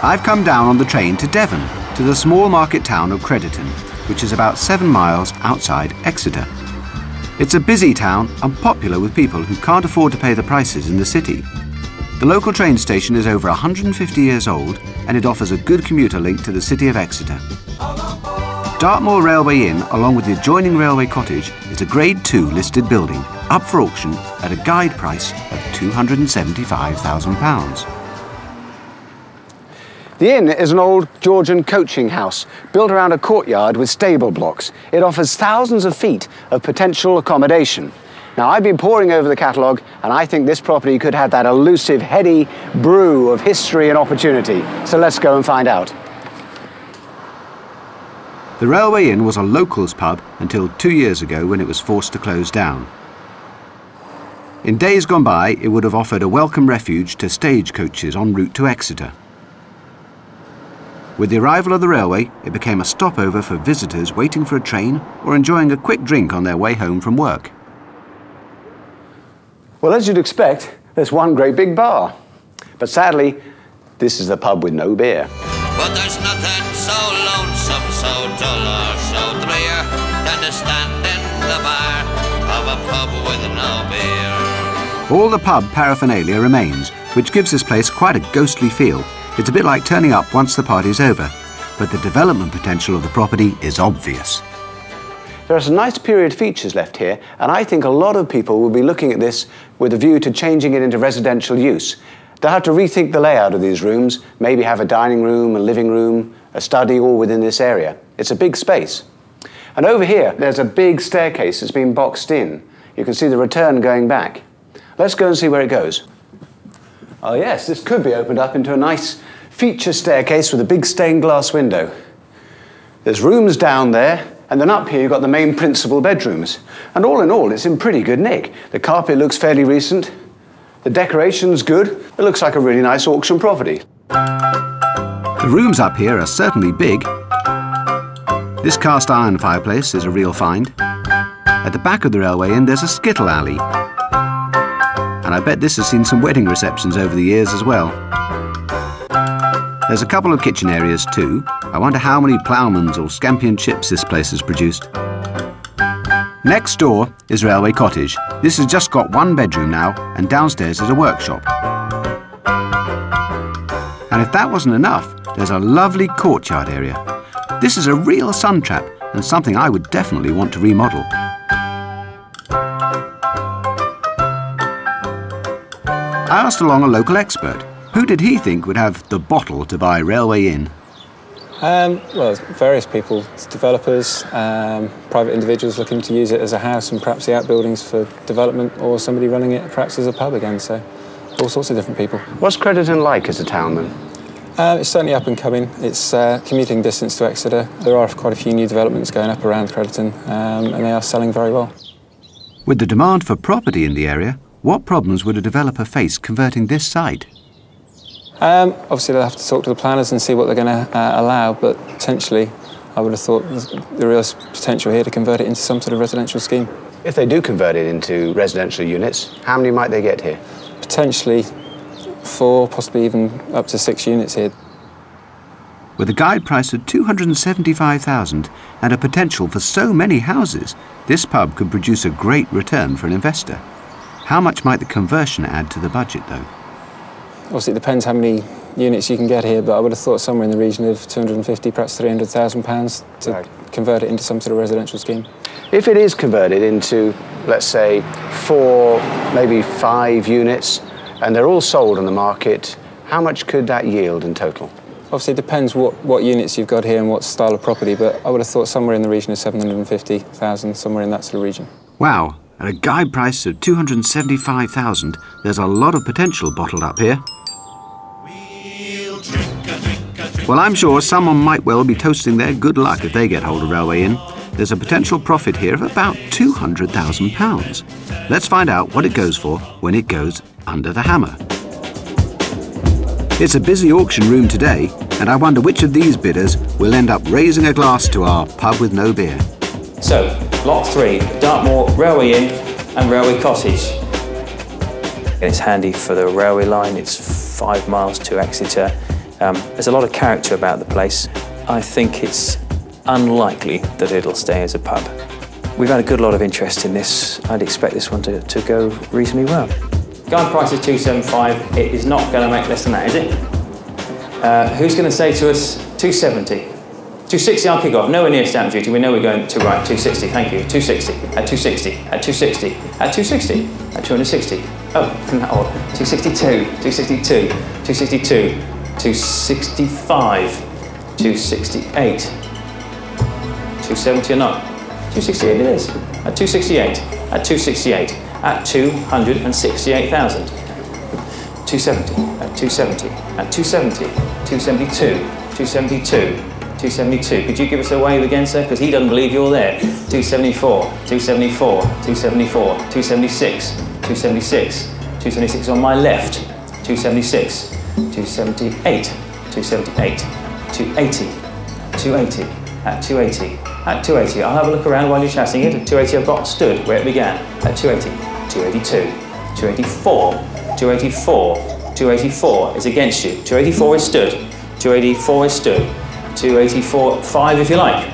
I've come down on the train to Devon, to the small market town of Crediton, which is about 7 miles outside Exeter. It's a busy town and popular with people who can't afford to pay the prices in the city. The local train station is over 150 years old and it offers a good commuter link to the city of Exeter. Dartmoor Railway Inn, along with the adjoining railway cottage, is a Grade 2 listed building, up for auction at a guide price of £275,000. The inn is an old Georgian coaching house built around a courtyard with stable blocks. It offers thousands of feet of potential accommodation. Now, I've been poring over the catalogue and I think this property could have that elusive, heady brew of history and opportunity. So let's go and find out. The Railway Inn was a locals pub until 2 years ago when it was forced to close down. In days gone by, it would have offered a welcome refuge to stagecoaches en route to Exeter. With the arrival of the railway, it became a stopover for visitors waiting for a train or enjoying a quick drink on their way home from work. Well, as you'd expect, there's one great big bar. But sadly, this is a pub with no beer. But there's nothing so lonesome, so dull or so drear than to stand in the bar of a pub with no beer. All the pub paraphernalia remains, which gives this place quite a ghostly feel. It's a bit like turning up once the party's over, but the development potential of the property is obvious. There are some nice period features left here, and I think a lot of people will be looking at this with a view to changing it into residential use. They'll have to rethink the layout of these rooms, maybe have a dining room, a living room, a study, all within this area. It's a big space. And over here, there's a big staircase that's been boxed in. You can see the return going back. Let's go and see where it goes. Oh yes, this could be opened up into a nice feature staircase with a big stained glass window. There's rooms down there, and then up here you've got the main principal bedrooms. And all in all, it's in pretty good nick. The carpet looks fairly recent. The decoration's good. It looks like a really nice auction property. The rooms up here are certainly big. This cast iron fireplace is a real find. At the back of the Railway Inn, there's a skittle alley. And I bet this has seen some wedding receptions over the years as well. There's a couple of kitchen areas too. I wonder how many ploughmans or scampi and chips this place has produced. Next door is Railway Cottage. This has just got one bedroom now, and downstairs is a workshop. And if that wasn't enough, there's a lovely courtyard area. This is a real sun trap, and something I would definitely want to remodel. I asked along a local expert. Who did he think would have the bottle to buy Railway Inn? Well, various people, developers, private individuals looking to use it as a house and perhaps the outbuildings for development, or somebody running it perhaps as a pub again, so all sorts of different people. What's Crediton like as a town then? It's certainly up and coming. It's commuting distance to Exeter. There are quite a few new developments going up around Crediton, and they are selling very well. With the demand for property in the area, what problems would a developer face converting this site? Obviously, they'll have to talk to the planners and see what they're going to allow, but potentially, I would have thought there is potential here to convert it into some sort of residential scheme. If they do convert it into residential units, how many might they get here? Potentially 4, possibly even up to 6 units here. With a guide price of £275,000 and a potential for so many houses, this pub could produce a great return for an investor. How much might the conversion add to the budget, though? Obviously, it depends how many units you can get here, but I would have thought somewhere in the region of £250,000, perhaps £300,000 to convert it into some sort of residential scheme. If it is converted into, let's say, 4, maybe 5 units, and they're all sold on the market, how much could that yield in total? Obviously, it depends what units you've got here and what style of property, but I would have thought somewhere in the region of £750,000, somewhere in that sort of region. Wow. At a guide price of £275,000, there's a lot of potential bottled up here. Well, I'm sure someone might well be toasting their good luck if they get hold of Railway Inn. There's a potential profit here of about £200,000. Let's find out what it goes for when it goes under the hammer. It's a busy auction room today, and I wonder which of these bidders will end up raising a glass to our pub with no beer. So, Lot 3, Dartmoor Railway Inn and Railway Cottage. It's handy for the railway line, it's 5 miles to Exeter, There's a lot of character about the place. I think it's unlikely that it'll stay as a pub. We've had a good lot of interest in this. I'd expect this one to go reasonably well. Guide price is 275. It is not going to make less than that, is it? Who's going to say to us 270? 260, I'll kick off. Nowhere near stamp duty. We know we're going to right. 260, thank you. 260, at 260, at 260, at 260, at 260. Oh, 262, 262, 262, 265, 268, 270 or not? 268 it is. At 268, at 268, at 268,000. 270, at 270, at 270, 272, 272, 272. Could you give us a wave again, sir? Because he doesn't believe you're there. 274, 274, 274, 276, 276, 276 on my left. 276, 278, 278, 280, 280, at 280, at 280. I'll have a look around while you're chatting it. At 280 I've got stood where it began. At 280, 282, 284, 284, 284 is against you. 284 is stood, 284 is stood. 284, 5 if you like.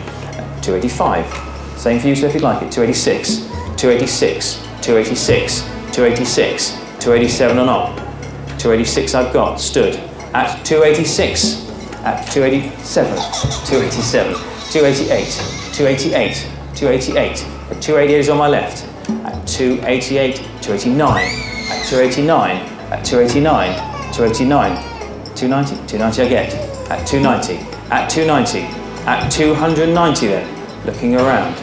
285, same for you, so if you'd like it. 286, 286, 286, 286, 287 or not. 286 I've got, stood. At 286, at 287, 287, 288, 288, 288. At 288 is on my left. At 288, 289, at 289, at 289, 289, 290, 290 I get. At 290. At 290, at 290 then, looking around,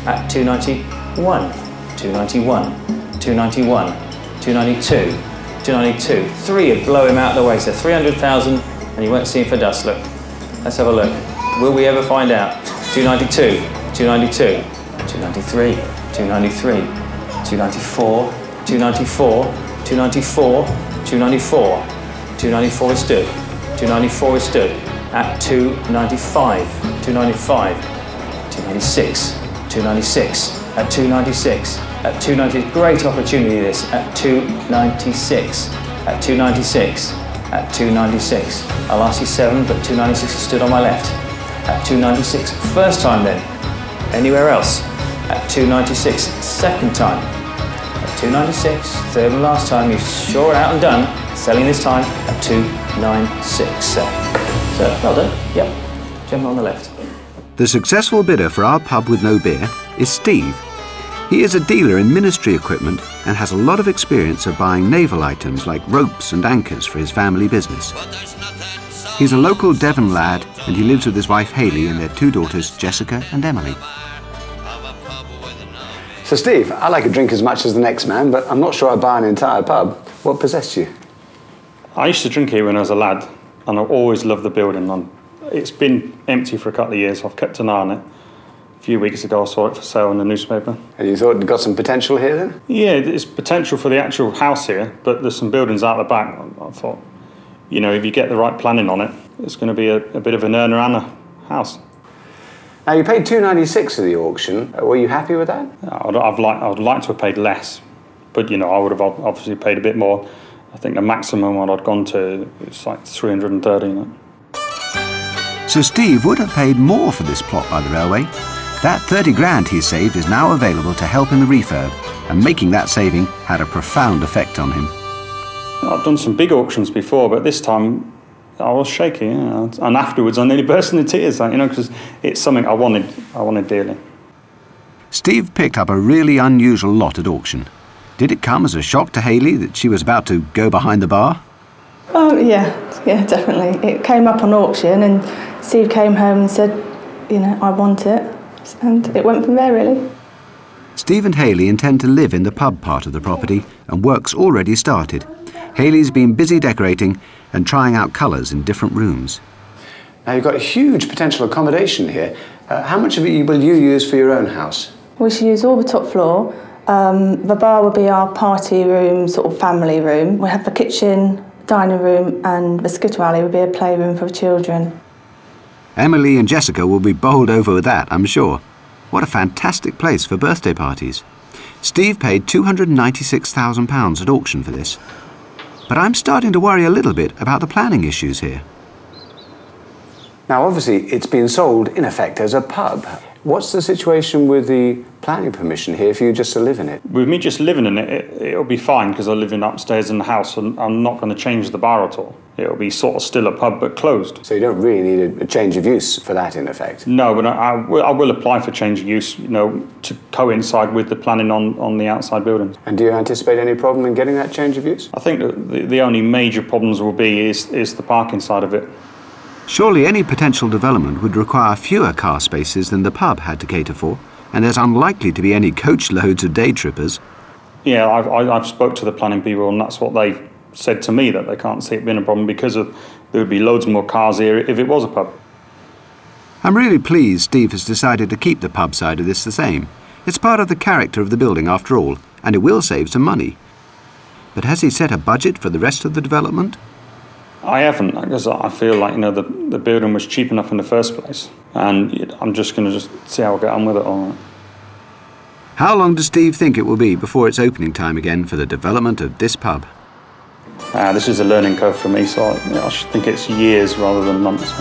at 291, 291, 291, 292, 292, 3 would blow him out of the way, so 300,000 and you won't see him for dust, look. Let's have a look. Will we ever find out? 292, 292, 293, 293, 294, 294, 294, 294, 294 is stood, 294 is stood. At 295, 295, 296, 296, at 296, at 290, great opportunity this, at 296, at 296, at 296. I'll ask you 7, but 296 is stood on my left. At 296, first time then. Anywhere else? At 296, second time. At 296, third and last time, you've sure out and done, selling this time at 296. So, well done. Yep. Gentleman on the left. The successful bidder for our pub with no beer is Steve. He is a dealer in ministry equipment and has a lot of experience of buying naval items like ropes and anchors for his family business. He's a local Devon lad and he lives with his wife Hayley and their 2 daughters Jessica and Emily. So Steve, I like a drink as much as the next man, but I'm not sure I'd buy an entire pub. What possessed you? I used to drink here when I was a lad. And I've always loved the building. It's been empty for a couple of years. I've kept an eye on it. A few weeks ago I saw it for sale in the newspaper. And you thought it got some potential here then? Yeah, there's potential for the actual house here, but there's some buildings out the back. I thought, you know, if you get the right planning on it, it's going to be a bit of an earner and a house. Now you paid $296 for the auction. Were you happy with that? I'd like to have paid less, but you know, I would have obviously paid a bit more. I think the maximum one I'd gone to was like 330. You know? So Steve would have paid more for this plot by the railway. That 30 grand he saved is now available to help in the refurb, and making that saving had a profound effect on him. I've done some big auctions before, but this time I was shaky, you know, and afterwards I nearly burst into tears, you know, because it's something I wanted dearly. Steve picked up a really unusual lot at auction. Did it come as a shock to Hayley that she was about to go behind the bar? Oh, yeah, definitely. It came up on auction and Steve came home and said, you know, I want it. And it went from there, really. Steve and Hayley intend to live in the pub part of the property and work's already started. Hayley's been busy decorating and trying out colours in different rooms. Now you've got a huge potential accommodation here. How much of it will you use for your own house? We should use all the top floor. The bar will be our party room, sort of family room. We have the kitchen, dining room, and the skittle alley will be a playroom for children. Emily and Jessica will be bowled over with that, I'm sure. What a fantastic place for birthday parties. Steve paid £296,000 at auction for this. But I'm starting to worry a little bit about the planning issues here. Now, obviously, it's been sold, in effect, as a pub. What's the situation with the planning permission here for you just to live in it? With me just living in it, it'll be fine because I live in upstairs in the house and I'm not going to change the bar at all. It'll be sort of still a pub but closed. So you don't really need a change of use for that, in effect? No, but I will apply for change of use, you know, to coincide with the planning on the outside buildings. And do you anticipate any problem in getting that change of use? I think that the only major problems will be is the parking side of it. Surely any potential development would require fewer car spaces than the pub had to cater for, and there's unlikely to be any coach loads of day trippers. Yeah, I've spoke to the planning people and that's what they said to me, that they can't see it being a problem because there would be loads more cars here if it was a pub. I'm really pleased Steve has decided to keep the pub side of this the same. It's part of the character of the building after all, and it will save some money. But has he set a budget for the rest of the development? I haven't, because I feel like, you know, the building was cheap enough in the first place, and I'm just going to see how I get on with it all right. How long does Steve think it will be before it's opening time again for the development of this pub? This is a learning curve for me, so I should think it's years rather than months.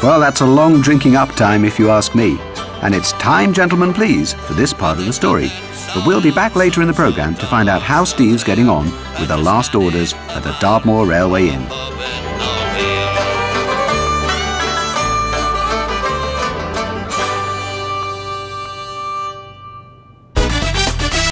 Well, that's a long drinking up time if you ask me. And it's time, gentlemen, please, for this part of the story. But we'll be back later in the programme to find out how Steve's getting on with the last orders at the Dartmoor Railway Inn.